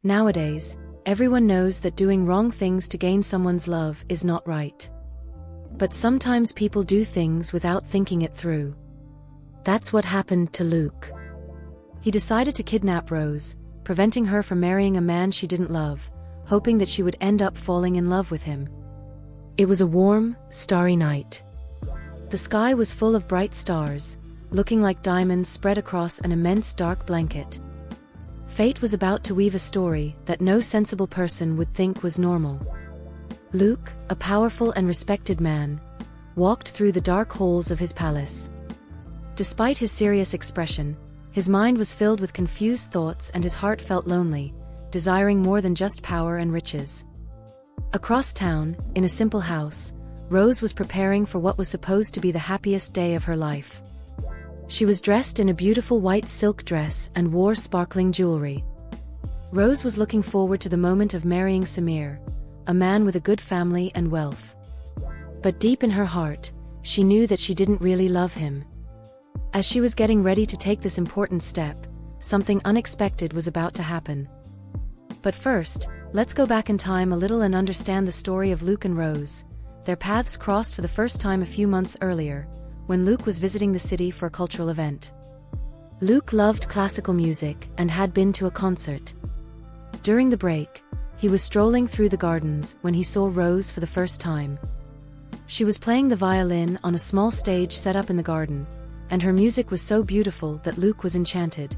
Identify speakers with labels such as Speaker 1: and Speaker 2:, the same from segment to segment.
Speaker 1: Nowadays, everyone knows that doing wrong things to gain someone's love is not right. But sometimes people do things without thinking it through. That's what happened to Luke. He decided to kidnap Rose, preventing her from marrying a man she didn't love, hoping that she would end up falling in love with him. It was a warm, starry night. The sky was full of bright stars, looking like diamonds spread across an immense dark blanket. Fate was about to weave a story that no sensible person would think was normal. Luke, a powerful and respected man, walked through the dark halls of his palace. Despite his serious expression, his mind was filled with confused thoughts and his heart felt lonely, desiring more than just power and riches. Across town, in a simple house, Rose was preparing for what was supposed to be the happiest day of her life. She was dressed in a beautiful white silk dress and wore sparkling jewelry. Rose was looking forward to the moment of marrying Samir, a man with a good family and wealth. But deep in her heart, she knew that she didn't really love him. As she was getting ready to take this important step, something unexpected was about to happen. But first, let's go back in time a little and understand the story of Luke and Rose. Their paths crossed for the first time a few months earlier, when Luke was visiting the city for a cultural event. Luke loved classical music and had been to a concert. During the break, he was strolling through the gardens when he saw Rose for the first time. She was playing the violin on a small stage set up in the garden, and her music was so beautiful that Luke was enchanted.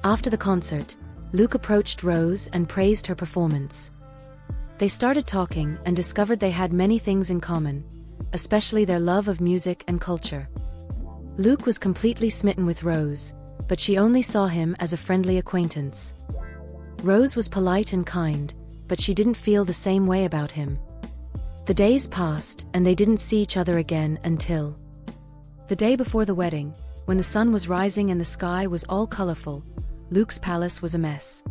Speaker 1: After the concert, Luke approached Rose and praised her performance. They started talking and discovered they had many things in common, especially their love of music and culture. Luke was completely smitten with Rose, but she only saw him as a friendly acquaintance. Rose was polite and kind, but she didn't feel the same way about him. The days passed, and they didn't see each other again until the day before the wedding, when the sun was rising and the sky was all colorful. Luke's palace was a mess.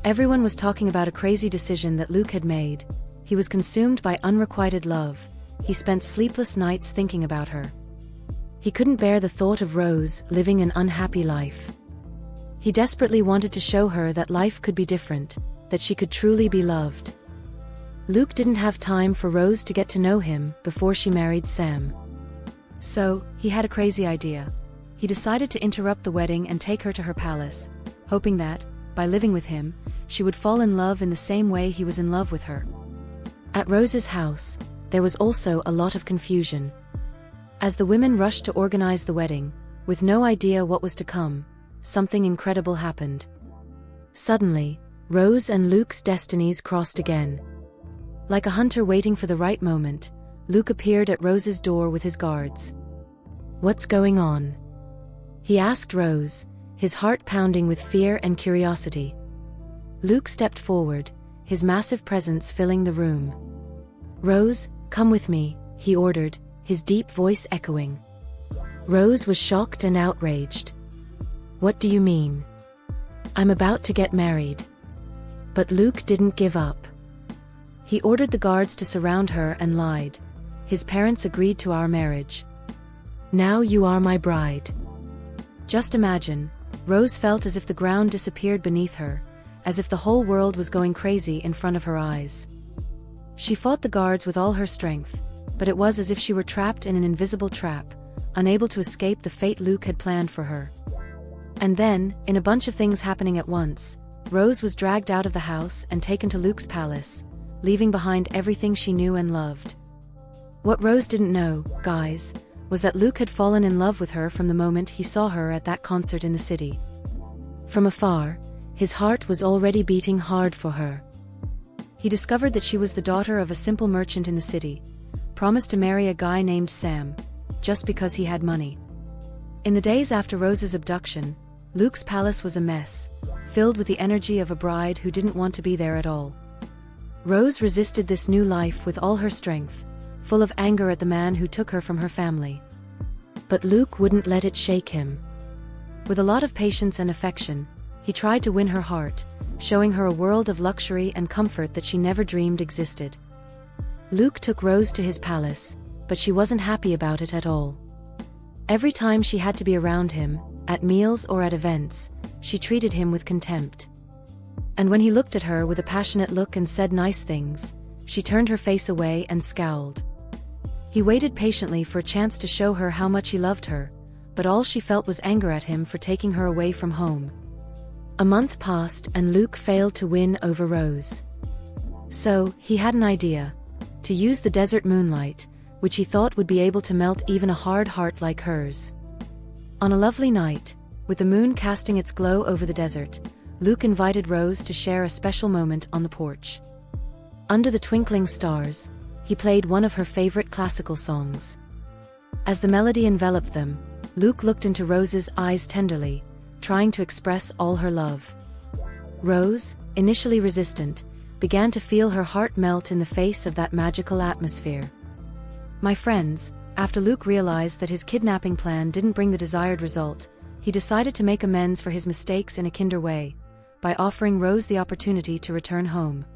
Speaker 1: Everyone was talking about a crazy decision that Luke had made. He was consumed by unrequited love. He spent sleepless nights thinking about her. He couldn't bear the thought of Rose living an unhappy life. He desperately wanted to show her that life could be different, that she could truly be loved. Luke didn't have time for Rose to get to know him before she married Sam. So, he had a crazy idea. He decided to interrupt the wedding and take her to her palace, hoping that, by living with him, she would fall in love in the same way he was in love with her. At Rose's house, there was also a lot of confusion. As the women rushed to organize the wedding, with no idea what was to come, something incredible happened. Suddenly, Rose and Luke's destinies crossed again. Like a hunter waiting for the right moment, Luke appeared at Rose's door with his guards. "What's going on?" he asked Rose, his heart pounding with fear and curiosity. Luke stepped forward, his massive presence filling the room. "Rose, come with me," he ordered, his deep voice echoing. Rose was shocked and outraged. "What do you mean? I'm about to get married." But Luke didn't give up. He ordered the guards to surround her and lied. "His parents agreed to our marriage. Now you are my bride." Just imagine, Rose felt as if the ground disappeared beneath her, as if the whole world was going crazy in front of her eyes. She fought the guards with all her strength, but it was as if she were trapped in an invisible trap, unable to escape the fate Luke had planned for her. And then, in a bunch of things happening at once, Rose was dragged out of the house and taken to Luke's palace, leaving behind everything she knew and loved. What Rose didn't know, guys, was that Luke had fallen in love with her from the moment he saw her at that concert in the city. From afar, his heart was already beating hard for her. He discovered that she was the daughter of a simple merchant in the city, promised to marry a guy named Sam, just because he had money. In the days after Rose's abduction, Luke's palace was a mess, filled with the energy of a bride who didn't want to be there at all. Rose resisted this new life with all her strength, full of anger at the man who took her from her family. But Luke wouldn't let it shake him. With a lot of patience and affection, he tried to win her heart, showing her a world of luxury and comfort that she never dreamed existed. Luke took Rose to his palace, but she wasn't happy about it at all. Every time she had to be around him, at meals or at events, she treated him with contempt. And when he looked at her with a passionate look and said nice things, she turned her face away and scowled. He waited patiently for a chance to show her how much he loved her, but all she felt was anger at him for taking her away from home. A month passed and Luke failed to win over Rose. So, he had an idea: to use the desert moonlight, which he thought would be able to melt even a hard heart like hers. On a lovely night, with the moon casting its glow over the desert, Luke invited Rose to share a special moment on the porch. Under the twinkling stars, he played one of her favorite classical songs. As the melody enveloped them, Luke looked into Rose's eyes tenderly, trying to express all her love. Rose, initially resistant, began to feel her heart melt in the face of that magical atmosphere. My friends, after Luke realized that his kidnapping plan didn't bring the desired result, he decided to make amends for his mistakes in a kinder way, by offering Rose the opportunity to return home.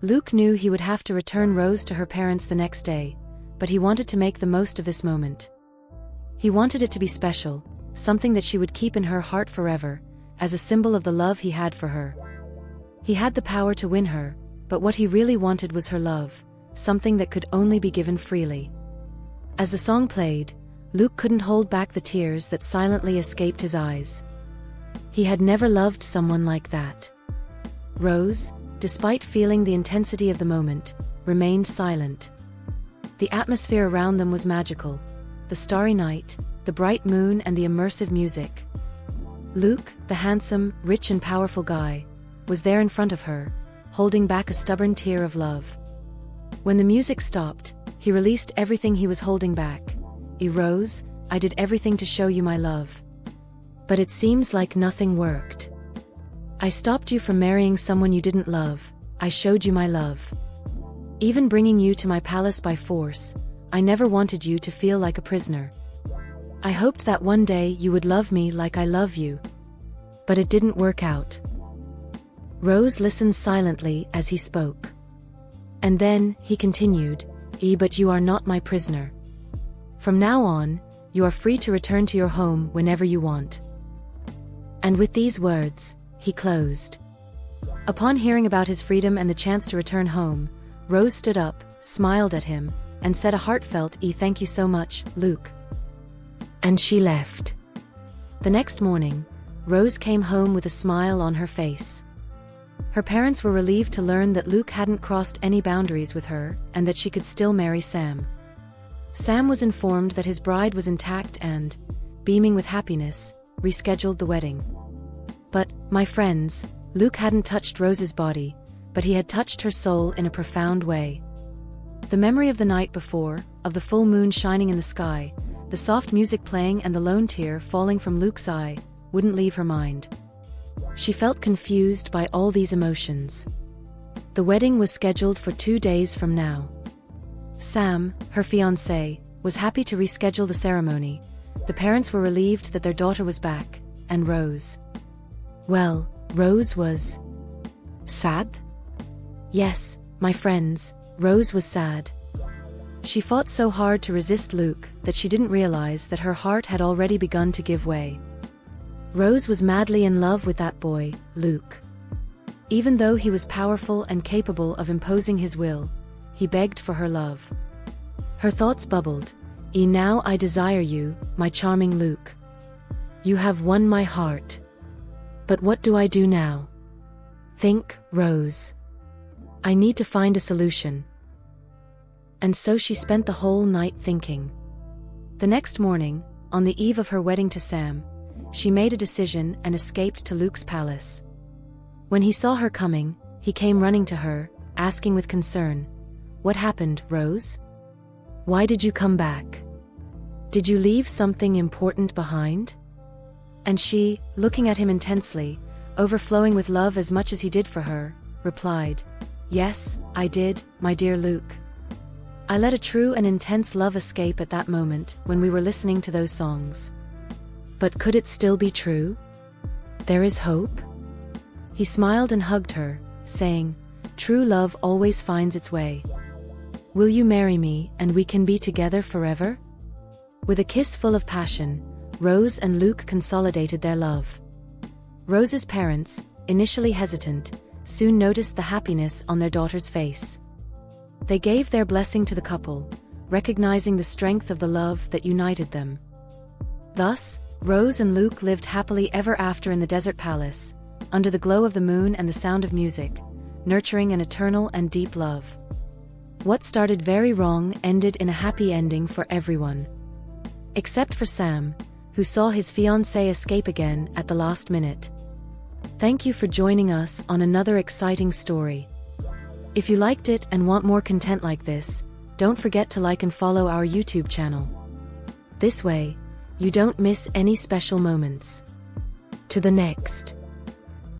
Speaker 1: Luke knew he would have to return Rose to her parents the next day, but he wanted to make the most of this moment. He wanted it to be special, something that she would keep in her heart forever, as a symbol of the love he had for her. He had the power to win her, but what he really wanted was her love, something that could only be given freely. As the song played, Luke couldn't hold back the tears that silently escaped his eyes. He had never loved someone like that. Rose, despite feeling the intensity of the moment, remained silent. The atmosphere around them was magical: the starry night, the bright moon, and the immersive music. Luke, the handsome, rich and powerful guy, was there in front of her, holding back a stubborn tear of love. When the music stopped, he released everything he was holding back. "Rose, I did everything to show you my love. But it seems like nothing worked. I stopped you from marrying someone you didn't love. I showed you my love. Even bringing you to my palace by force, I never wanted you to feel like a prisoner. I hoped that one day you would love me like I love you. But it didn't work out." Rose listened silently as he spoke. And then, he continued, "But you are not my prisoner. From now on, you are free to return to your home whenever you want." And with these words, he closed. Upon hearing about his freedom and the chance to return home, Rose stood up, smiled at him, and said a heartfelt "Thank you so much, Luke." And she left. The next morning, Rose came home with a smile on her face. Her parents were relieved to learn that Luke hadn't crossed any boundaries with her, and that she could still marry Sam. Sam was informed that his bride was intact and, beaming with happiness, rescheduled the wedding. But, my friends, Luke hadn't touched Rose's body, but he had touched her soul in a profound way. The memory of the night before, of the full moon shining in the sky, the soft music playing and the lone tear falling from Luke's eye, wouldn't leave her mind. She felt confused by all these emotions. The wedding was scheduled for 2 days from now. Sam, her fiancé, was happy to reschedule the ceremony. The parents were relieved that their daughter was back, and Rose. Well, Rose was sad? Yes, my friends, Rose was sad. She fought so hard to resist Luke that she didn't realize that her heart had already begun to give way. Rose was madly in love with that boy, Luke. Even though he was powerful and capable of imposing his will, he begged for her love. Her thoughts bubbled. Now I desire you, my charming Luke. You have won my heart. But what do I do now? Think, Rose. I need to find a solution." And so she spent the whole night thinking. The next morning, on the eve of her wedding to Sam, she made a decision and escaped to Luke's palace. When he saw her coming, he came running to her, asking with concern, "What happened, Rose? Why did you come back? Did you leave something important behind?" And she, looking at him intensely, overflowing with love as much as he did for her, replied, "Yes, I did, my dear Luke. I let a true and intense love escape at that moment when we were listening to those songs. But could it still be true? There is hope?" He smiled and hugged her, saying, "True love always finds its way. Will you marry me and we can be together forever?" With a kiss full of passion, Rose and Luke consolidated their love. Rose's parents, initially hesitant, soon noticed the happiness on their daughter's face. They gave their blessing to the couple, recognizing the strength of the love that united them. Thus, Rose and Luke lived happily ever after in the desert palace, under the glow of the moon and the sound of music, nurturing an eternal and deep love. What started very wrong ended in a happy ending for everyone. Except for Sam, who saw his fiancée escape again at the last minute. Thank you for joining us on another exciting story. If you liked it and want more content like this, don't forget to like and follow our YouTube channel. This way, you don't miss any special moments. To the next.